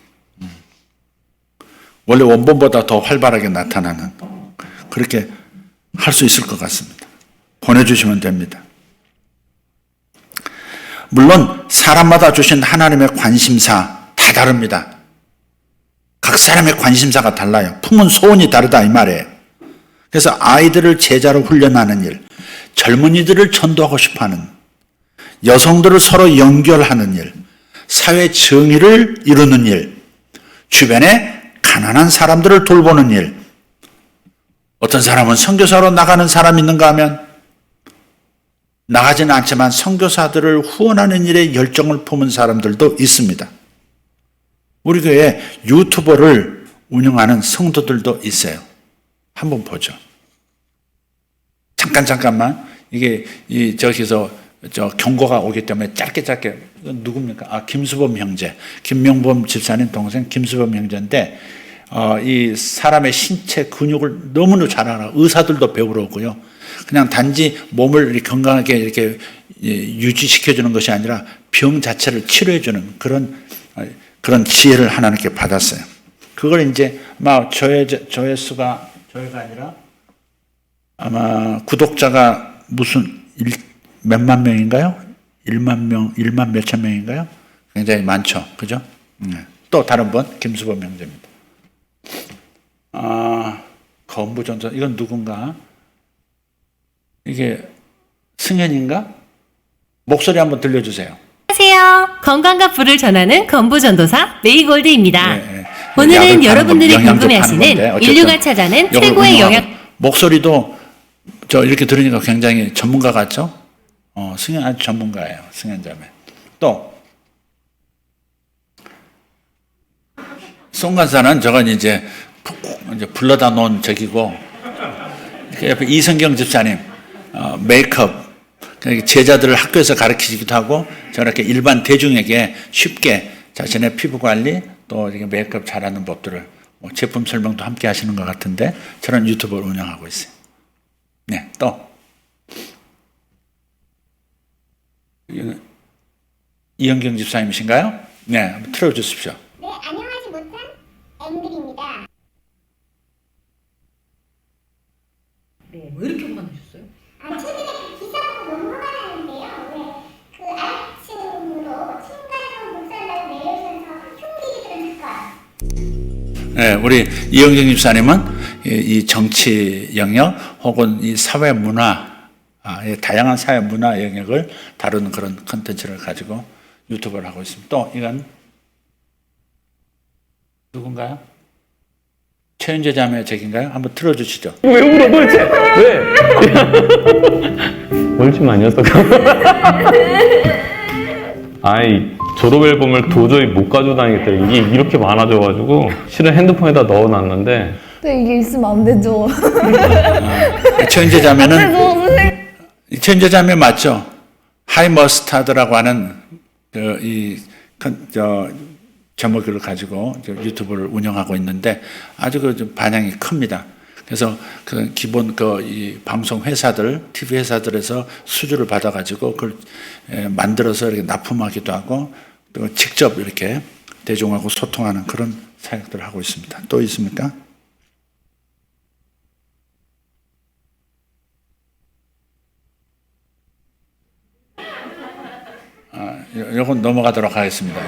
원래 원본보다 더 활발하게 나타나는 그렇게 할 수 있을 것 같습니다. 보내주시면 됩니다. 물론 사람마다 주신 하나님의 관심사 다 다릅니다. 각 사람의 관심사가 달라요. 품은 소원이 다르다 이 말이에요. 그래서 아이들을 제자로 훈련하는 일, 젊은이들을 전도하고 싶어하는, 여성들을 서로 연결하는 일, 사회 정의를 이루는 일, 주변에 가난한 사람들을 돌보는 일. 어떤 사람은 선교사로 나가는 사람이 있는가 하면 나가지는 않지만 선교사들을 후원하는 일에 열정을 품은 사람들도 있습니다. 우리 교회에 유튜버를 운영하는 성도들도 있어요. 한번 보죠. 잠깐만. 이게 저기서 경고가 오기 때문에 짧게 이건 누굽니까? 김수범 형제, 김명범 집사님 동생 김수범 형제인데 이 사람의 신체 근육을 너무나 잘 알아. 의사들도 배우러 오고요. 그냥 단지 몸을 이렇게 건강하게 이렇게 유지시켜주는 것이 아니라 병 자체를 치료해주는 그런 지혜를 하나님께 받았어요. 그걸 이제 아마 조회수가 저희가 아니라 아마 구독자가 무슨 몇만 명인가요? 1만 몇천 명인가요? 굉장히 많죠. 그죠? 또 다른 분, 김수범 형제입니다. 건부전도, 이건 누군가? 이게 승현인가? 목소리 한번 들려주세요. 안녕하세요. 건강과 부를 전하는 건부전도사 메이골드입니다. 네. 오늘은 여러분들이 궁금해하시는 인류가 찾아낸 최고의 영양 목소리도 이렇게 들으니까 굉장히 전문가 같죠? 승현 아주 전문가예요. 승현 자매. 또 송간사는 저건 이제 불러다 놓은 적이고, 옆에 이성경 집사님 메이크업 제자들을 학교에서 가르치기도 하고 저렇게 일반 대중에게 쉽게 자신의 피부 관리 또 이렇게 메이크업 잘하는 법들을 제품 설명도 함께 하시는 것 같은데 저런 유튜브를 운영하고 있어요. 네, 또 이영경 집사님이신가요? 네, 한번 틀어주십시오. 네, 안녕하지 못한 앵글입니다. 네, 왜 이렇게 화나셨어요? 최근에 그 기사가 너무 화가 나는데요. 그 아래층으로 층간소음 목사라고 내려오셔서 흉기를 들은 사건. 네, 우리 이영경 집사님은 이 정치 영역 혹은 이 사회 문화, 다양한 사회 문화 영역을 다루는 그런 컨텐츠를 가지고 유튜브를 하고 있습니다. 또 이건 누군가요? 최은재 자매 책인가요? 한번 틀어주시죠. 왜 울어 도대체? 왜? 멀지만 녀석. 아이 졸업 앨범을 도저히 못 가지고 다니겠더라. 이게 이렇게 많아져가지고 실은 핸드폰에다 넣어놨는데. 네, 이게 있으면 안 되죠. 최은재 자매는 최은재 자매 맞죠? 하이머스타드라고 하는 제목을 가지고 유튜브를 운영하고 있는데 아주 그 반향이 큽니다. 그래서 그 기본 이 방송 회사들, TV 회사들에서 수주를 받아가지고 그걸 만들어서 이렇게 납품하기도 하고 또 직접 이렇게 대중하고 소통하는 그런 사역들을 하고 있습니다. 또 있습니까? 요건 넘어가도록 하겠습니다.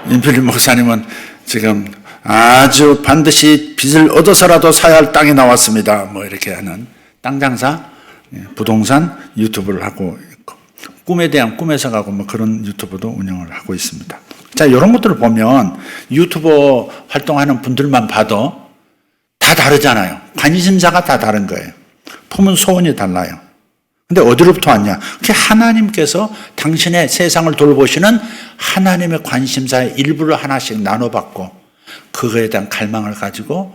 인필림 목사님은 지금 아주 반드시 빚을 얻어서라도 사야 할 땅이 나왔습니다. 뭐 이렇게 하는 땅 장사, 부동산 유튜브를 하고 있고, 꿈에 대한 꿈에서 가고 뭐 그런 유튜브도 운영을 하고 있습니다. 자, 이런 것들을 보면 유튜버 활동하는 분들만 봐도 다 다르잖아요. 관심사가 다 다른 거예요. 품은 소원이 달라요. 근데 어디로부터 왔냐? 그게 하나님께서 당신의 세상을 돌보시는 하나님의 관심사의 일부를 하나씩 나눠받고 그거에 대한 갈망을 가지고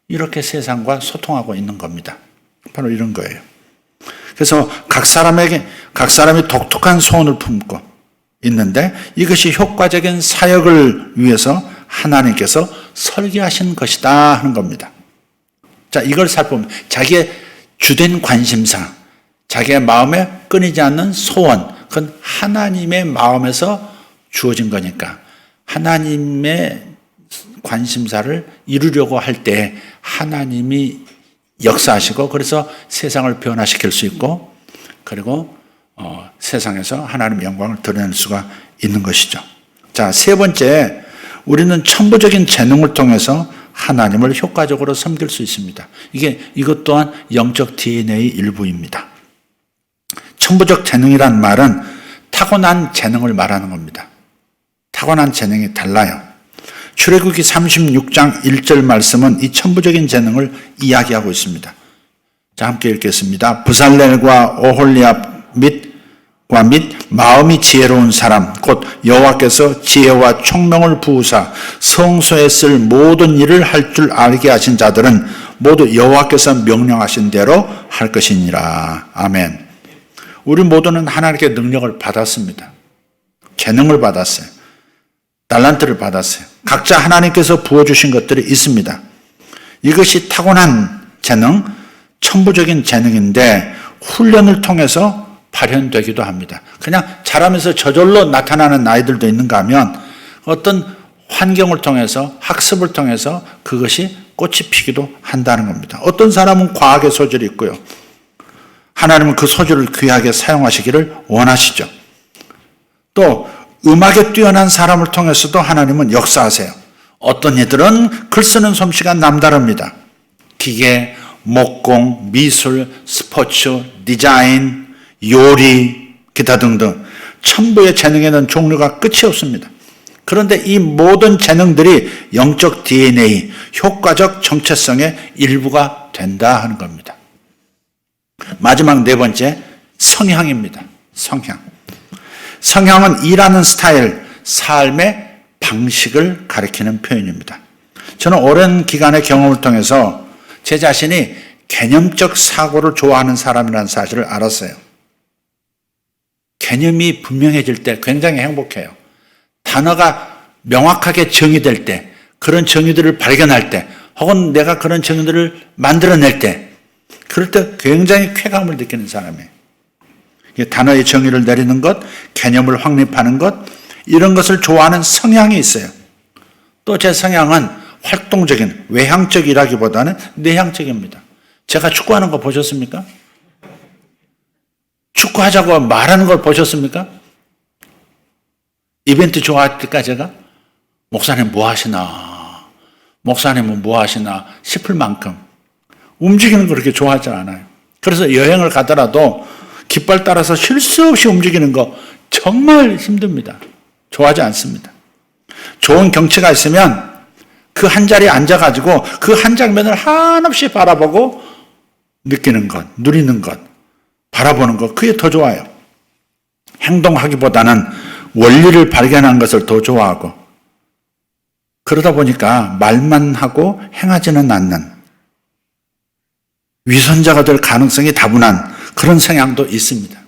이렇게 세상과 소통하고 있는 겁니다. 바로 이런 거예요. 그래서 각 사람이 독특한 소원을 품고 있는데 이것이 효과적인 사역을 위해서 하나님께서 설계하신 것이다 하는 겁니다. 자, 이걸 살펴보면 자기의 주된 관심사, 자기의 마음에 끊이지 않는 소원, 그건 하나님의 마음에서 주어진 거니까 하나님의 관심사를 이루려고 할 때 하나님이 역사하시고 그래서 세상을 변화시킬 수 있고 그리고 세상에서 하나님의 영광을 드러낼 수가 있는 것이죠. 자, 세 번째, 우리는 천부적인 재능을 통해서 하나님을 효과적으로 섬길 수 있습니다. 이것 또한 영적 DNA 일부입니다. 천부적 재능이란 말은 타고난 재능을 말하는 겁니다. 타고난 재능이 달라요. 출애굽기 36장 1절 말씀은 이 천부적인 재능을 이야기하고 있습니다. 자, 함께 읽겠습니다. 부살렐과 오홀리압 및 마음이 지혜로운 사람 곧 여호와께서 지혜와 총명을 부으사 성소에 쓸 모든 일을 할 줄 알게 하신 자들은 모두 여호와께서 명령하신 대로 할 것이니라. 아멘. 우리 모두는 하나님께 능력을 받았습니다. 재능을 받았어요. 달란트를 받았어요. 각자 하나님께서 부어주신 것들이 있습니다. 이것이 타고난 재능, 천부적인 재능인데 훈련을 통해서 발현되기도 합니다. 그냥 자라면서 저절로 나타나는 아이들도 있는가 하면 어떤 환경을 통해서 학습을 통해서 그것이 꽃이 피기도 한다는 겁니다. 어떤 사람은 과학의 소질이 있고요. 하나님은 그 소질을 귀하게 사용하시기를 원하시죠. 또 음악에 뛰어난 사람을 통해서도 하나님은 역사하세요. 어떤 이들은 글 쓰는 솜씨가 남다릅니다. 기계, 목공, 미술, 스포츠, 디자인, 요리, 기타 등등 천부의 재능에는 종류가 끝이 없습니다. 그런데 이 모든 재능들이 영적 DNA, 효과적 정체성의 일부가 된다 하는 겁니다. 마지막 네 번째, 성향입니다. 성향은 일하는 스타일, 삶의 방식을 가리키는 표현입니다. 저는 오랜 기간의 경험을 통해서 제 자신이 개념적 사고를 좋아하는 사람이라는 사실을 알았어요. 개념이 분명해질 때 굉장히 행복해요. 단어가 명확하게 정의될 때, 그런 정의들을 발견할 때, 혹은 내가 그런 정의들을 만들어낼 때, 그럴 때 굉장히 쾌감을 느끼는 사람이에요. 단어의 정의를 내리는 것, 개념을 확립하는 것, 이런 것을 좋아하는 성향이 있어요. 또 제 성향은 활동적인, 외향적이라기보다는 내향적입니다. 제가 축구하는 거 보셨습니까? 축구하자고 말하는 걸 보셨습니까? 이벤트 좋아할 때까지 제가 목사님 뭐 하시나, 목사님은 뭐 하시나 싶을 만큼 움직이는 거 그렇게 좋아하지 않아요. 그래서 여행을 가더라도 깃발 따라서 쉴 수 없이 움직이는 거 정말 힘듭니다. 좋아하지 않습니다. 좋은 경치가 있으면 그 한 자리에 앉아가지고 그 한 장면을 한없이 바라보고 느끼는 것, 누리는 것, 바라보는 것, 그게 더 좋아요. 행동하기보다는 원리를 발견한 것을 더 좋아하고, 그러다 보니까 말만 하고 행하지는 않는 위선자가 될 가능성이 다분한 그런 성향도 있습니다.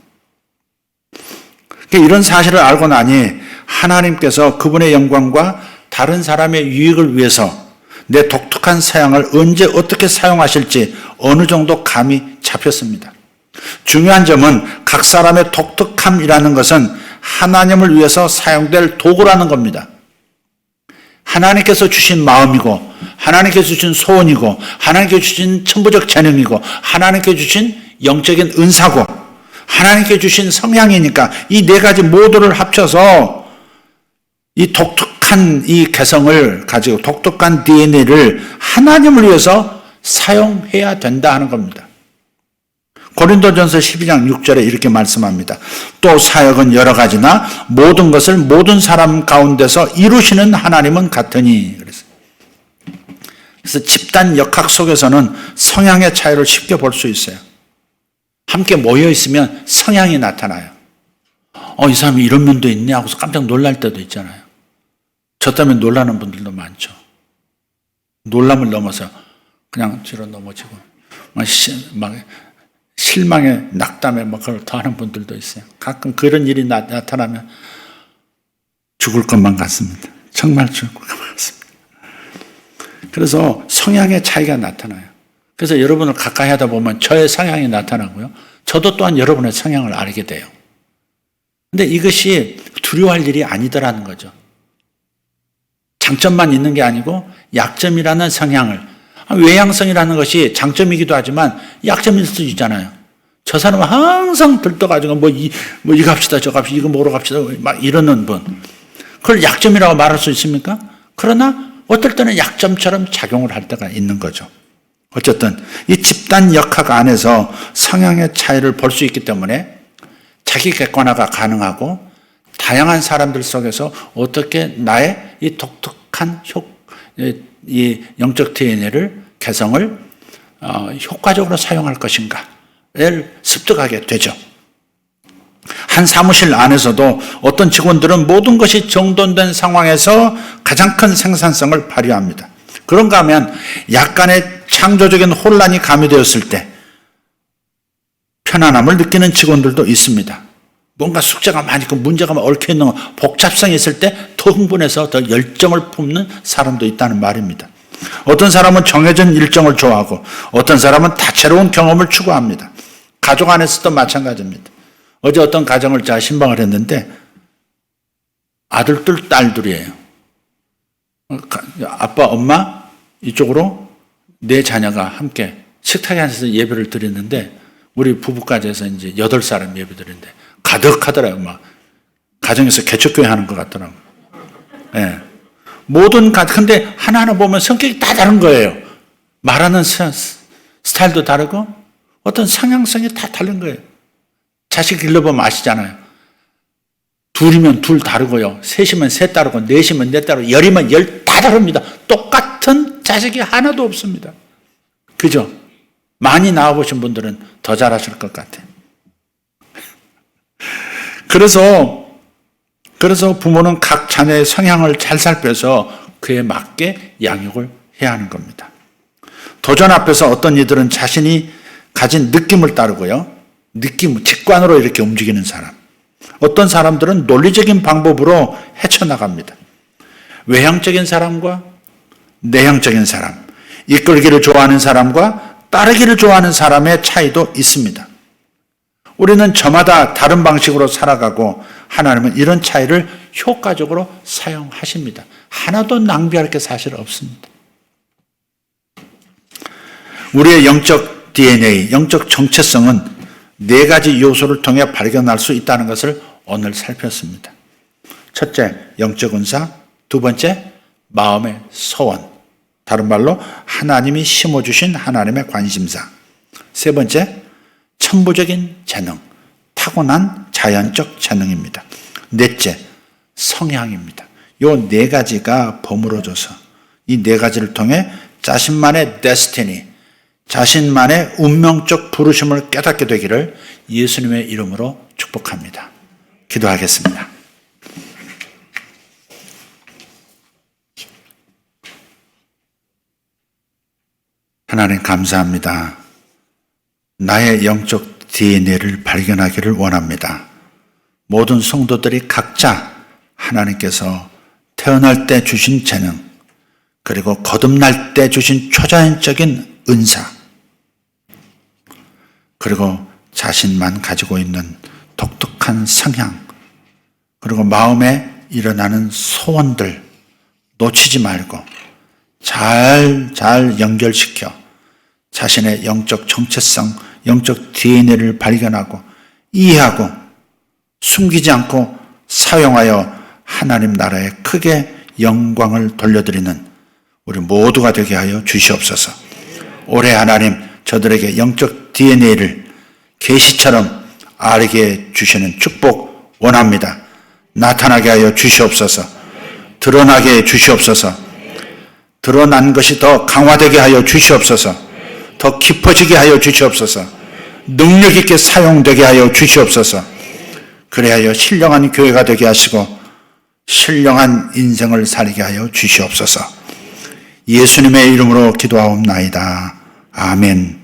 이런 사실을 알고 나니 하나님께서 그분의 영광과 다른 사람의 유익을 위해서 내 독특한 사양을 언제 어떻게 사용하실지 어느 정도 감이 잡혔습니다. 중요한 점은 각 사람의 독특함이라는 것은 하나님을 위해서 사용될 도구라는 겁니다. 하나님께서 주신 마음이고, 하나님께서 주신 소원이고, 하나님께서 주신 천부적 재능이고, 하나님께서 주신 영적인 은사고, 하나님께서 주신 성향이니까 이 네 가지 모두를 합쳐서 이 독특한 이 개성을 가지고 독특한 DNA를 하나님을 위해서 사용해야 된다 하는 겁니다. 고린도전서 12장 6절에 이렇게 말씀합니다. 또 사역은 여러 가지나 모든 것을 모든 사람 가운데서 이루시는 하나님은 같으니. 그래서 집단 역학 속에서는 성향의 차이를 쉽게 볼 수 있어요. 함께 모여 있으면 성향이 나타나요. 이 사람이 이런 면도 있네 하고서 깜짝 놀랄 때도 있잖아요. 저 때문에 놀라는 분들도 많죠. 놀람을 넘어서 그냥 뒤로 넘어지고 막 실망에 낙담에 막 그걸 더하는 분들도 있어요. 가끔 그런 일이 나타나면 죽을 것만 같습니다. 정말 죽을 것만 같습니다. 그래서 성향의 차이가 나타나요. 그래서 여러분을 가까이 하다 보면 저의 성향이 나타나고요. 저도 또한 여러분의 성향을 알게 돼요. 근데 이것이 두려워할 일이 아니더라는 거죠. 장점만 있는 게 아니고 약점이라는 성향을, 외향성이라는 것이 장점이기도 하지만 약점일 수도 있잖아요. 저 사람은 항상 들떠가지고 이거 합시다, 저거 합시다, 이거 먹으러 갑시다, 막 이러는 분. 그걸 약점이라고 말할 수 있습니까? 그러나 어떨 때는 약점처럼 작용을 할 때가 있는 거죠. 어쨌든 이 집단 역학 안에서 성향의 차이를 볼 수 있기 때문에 자기 객관화가 가능하고 다양한 사람들 속에서 어떻게 나의 이 독특한 이 영적 DNA를 개성을 효과적으로 사용할 것인가를 습득하게 되죠. 한 사무실 안에서도 어떤 직원들은 모든 것이 정돈된 상황에서 가장 큰 생산성을 발휘합니다. 그런가 하면 약간의 창조적인 혼란이 가미되었을 때 편안함을 느끼는 직원들도 있습니다. 뭔가 숙제가 많이 있고 문제가 얽혀있는 복잡성이 있을 때 더 흥분해서 더 열정을 품는 사람도 있다는 말입니다. 어떤 사람은 정해진 일정을 좋아하고 어떤 사람은 다채로운 경험을 추구합니다. 가족 안에서도 마찬가지입니다. 어제 어떤 가정을 제가 신방을 했는데 아들 둘, 딸 둘이에요. 아빠, 엄마 이쪽으로 네 자녀가 함께 식탁에 앉아서 예배를 드렸는데 우리 부부까지 해서 이제 8사람 예배 드렸는데 가득하더라고요. 막 가정에서 개척교회 하는 것 같더라고요. 예. 근데 하나하나 보면 성격이 다 다른 거예요. 말하는 스타일도 다르고 어떤 성향성이 다 다른 거예요. 자식 길러보면 아시잖아요. 둘이면 둘 다르고요. 셋이면 셋 다르고 넷이면 넷 다르고 열이면 열 다 다릅니다. 똑같은 자식이 하나도 없습니다. 그죠? 많이 낳아보신 분들은 더 잘하실 것 같아요. 그래서 부모는 각 자녀의 성향을 잘 살펴서 그에 맞게 양육을 해야 하는 겁니다. 도전 앞에서 어떤 이들은 자신이 가진 느낌을 따르고요. 직관으로 이렇게 움직이는 사람. 어떤 사람들은 논리적인 방법으로 헤쳐나갑니다. 외향적인 사람과 내향적인 사람, 이끌기를 좋아하는 사람과 따르기를 좋아하는 사람의 차이도 있습니다. 우리는 저마다 다른 방식으로 살아가고 하나님은 이런 차이를 효과적으로 사용하십니다. 하나도 낭비할 게 사실 없습니다. 우리의 영적 DNA, 영적 정체성은 4가지 요소를 통해 발견할 수 있다는 것을 오늘 살폈습니다. 첫째, 영적 은사. 두 번째, 마음의 소원. 다른 말로 하나님이 심어주신 하나님의 관심사. 세 번째, 천부적인 재능, 타고난 자연적 재능입니다. 넷째, 성향입니다. 이 4가지가 버무려져서 이 4가지를 통해 자신만의 데스티니, 자신만의 운명적 부르심을 깨닫게 되기를 예수님의 이름으로 축복합니다. 기도하겠습니다. 하나님 감사합니다. 나의 영적 DNA를 발견하기를 원합니다. 모든 성도들이 각자 하나님께서 태어날 때 주신 재능, 그리고 거듭날 때 주신 초자연적인 은사, 그리고 자신만 가지고 있는 독특한 성향, 그리고 마음에 일어나는 소원들 놓치지 말고 잘 연결시켜 자신의 영적 정체성, 영적 DNA를 발견하고 이해하고 숨기지 않고 사용하여 하나님 나라에 크게 영광을 돌려드리는 우리 모두가 되게 하여 주시옵소서. 올해 하나님 저들에게 영적 DNA를 계시처럼 알게 주시는 축복 원합니다. 나타나게 하여 주시옵소서. 드러나게 해 주시옵소서. 드러난 것이 더 강화되게 하여 주시옵소서. 더 깊어지게 하여 주시옵소서. 능력 있게 사용되게 하여 주시옵소서. 그래야 신령한 교회가 되게 하시고 신령한 인생을 살게 하여 주시옵소서. 예수님의 이름으로 기도하옵나이다. 아멘.